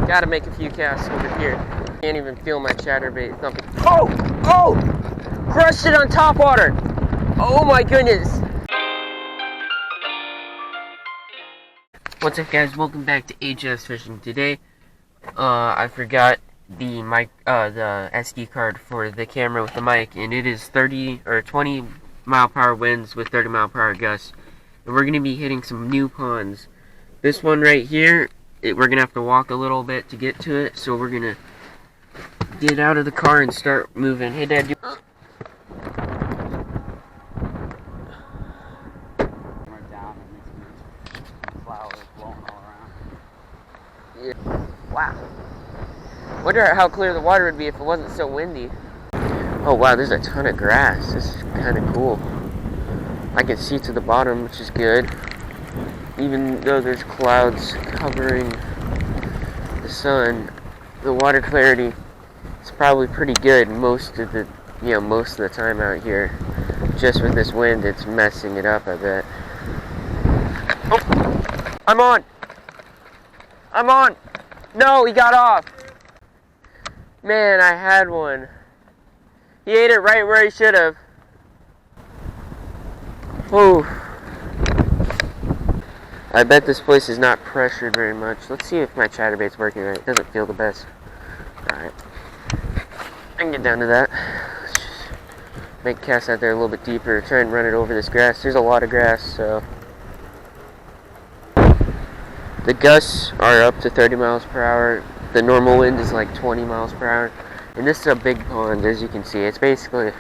Gotta make a few casts over here. Can't even feel my chatterbait thumping. Oh! Oh! Crushed it on top water! Oh my goodness! What's up, guys? Welcome back to HS Fishing. Today, I forgot the mic, the SD card for the camera with the mic, and it is 30 or 20 mile per hour winds with 30 mile per hour gusts. And we're gonna be hitting some new ponds. This one right here, we're gonna have to walk a little bit to get to it, so we're gonna get out of the car and start moving. Hey, Dad. Yeah. Wow. Wonder how clear the water would be if it wasn't so windy. Oh wow, there's a ton of grass. This is kind of cool. I can see to the bottom, which is good. Even though there's clouds covering the sun, the water clarity is probably pretty good most of the time out here. Just with this wind, it's messing it up, I bet. Oh, I'm on. I'm on. No, he got off. Man, I had one. He ate it right where he should have. Oh. I bet this place is not pressured very much. Let's see if my chatterbait's working right. It doesn't feel the best. Alright. I can get down to that. Let's just make a cast out there a little bit deeper. Try and run it over this grass. There's a lot of grass, so. The gusts are up to 30 miles per hour. The normal wind is like 20 miles per hour. And this is a big pond, as you can see. It's basically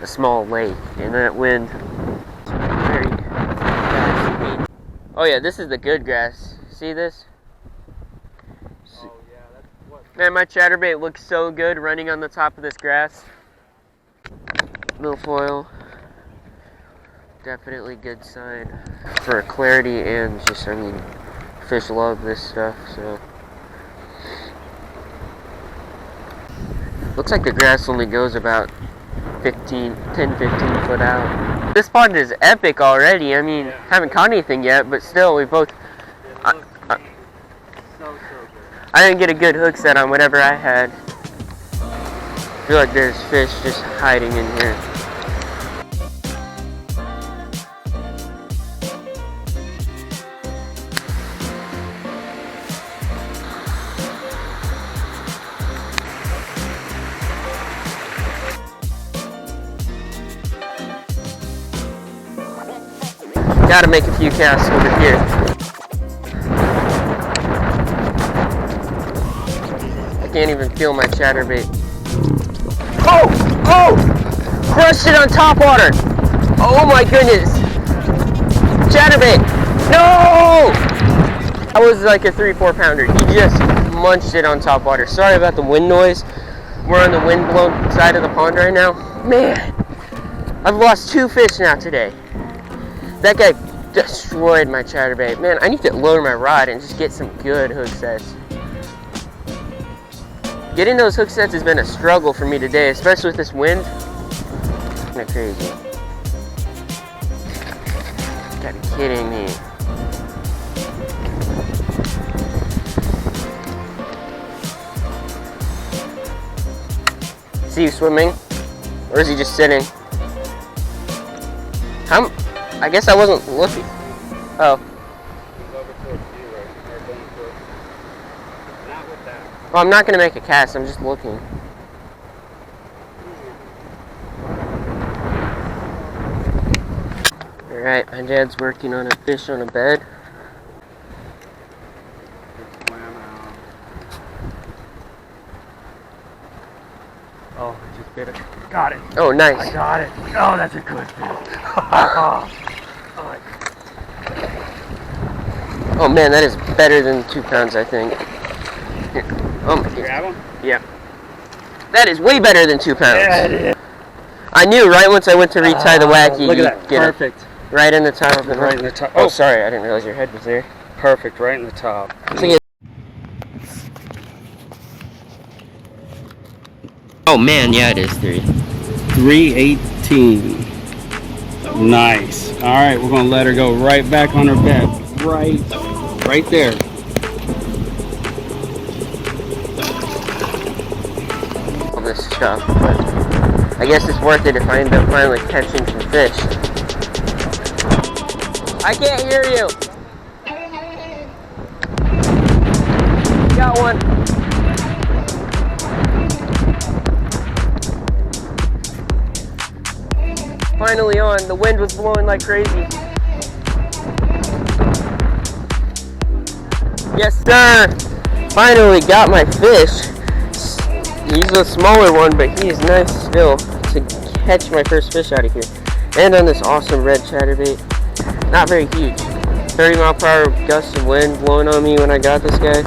a small lake. And that wind is very fast. Oh yeah, this is the good grass. See this? Oh yeah, that's what. Man, my chatterbait looks so good running on the top of this grass. Milfoil. Definitely good sign for clarity and just, I mean, fish love this stuff, so. Looks like the grass only goes about 10, 15 foot out. This pond is epic already. I mean, haven't caught anything yet, but still, we both. So good. I didn't get a good hook set on whatever I had. I feel like there's fish just hiding in here. Gotta make a few casts over here. I can't even feel my chatterbait. Oh! Oh! Crushed it on top water! Oh my goodness! Chatterbait! No! That was like a 3-4 pounder. He just munched it on top water. Sorry about the wind noise. We're on the wind blown side of the pond right now. Man! I've lost 2 fish now today. That guy destroyed my chatterbait. Man, I need to lower my rod and just get some good hook sets. Getting those hook sets has been a struggle for me today, especially with this wind. Kind of crazy. You gotta be kidding me. See you swimming? Or is he just sitting? I guess I wasn't looking. Oh. He's over towards you, right? Or going towards. Not with that. Well, I'm not gonna make a cast. I'm just looking. All right, my dad's working on a fish on a bed. Oh, I just bit it. Got it. Oh, nice. I got it. Oh, that's a good fish. Oh man, that is better than 2 pounds, I think. Here. Oh my goodness. Grab him? Yeah. That is way better than 2 pounds. Yeah, it is. I knew right once I went to retie the wacky. Look at that. Perfect. Right in the top. Perfect. Right in the top. Oh, sorry. I didn't realize your head was there. Perfect. Right in the top. Oh man, yeah, it is 318. Nice. All right, we're gonna let her go right back on her bed. Right there. this stuff, but I guess it's worth it if I end up finally catching some fish. I can't hear you. Got one. Finally on. The wind was blowing like crazy. Yes, sir. Finally got my fish. He's a smaller one, but he is nice still to catch my first fish out of here. And on this awesome red chatterbait. Not very huge. 30-mile-per-hour gusts of wind blowing on me when I got this guy.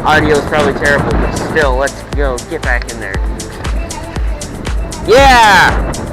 Audio is probably terrible, but still, let's go. Get back in there. Yeah!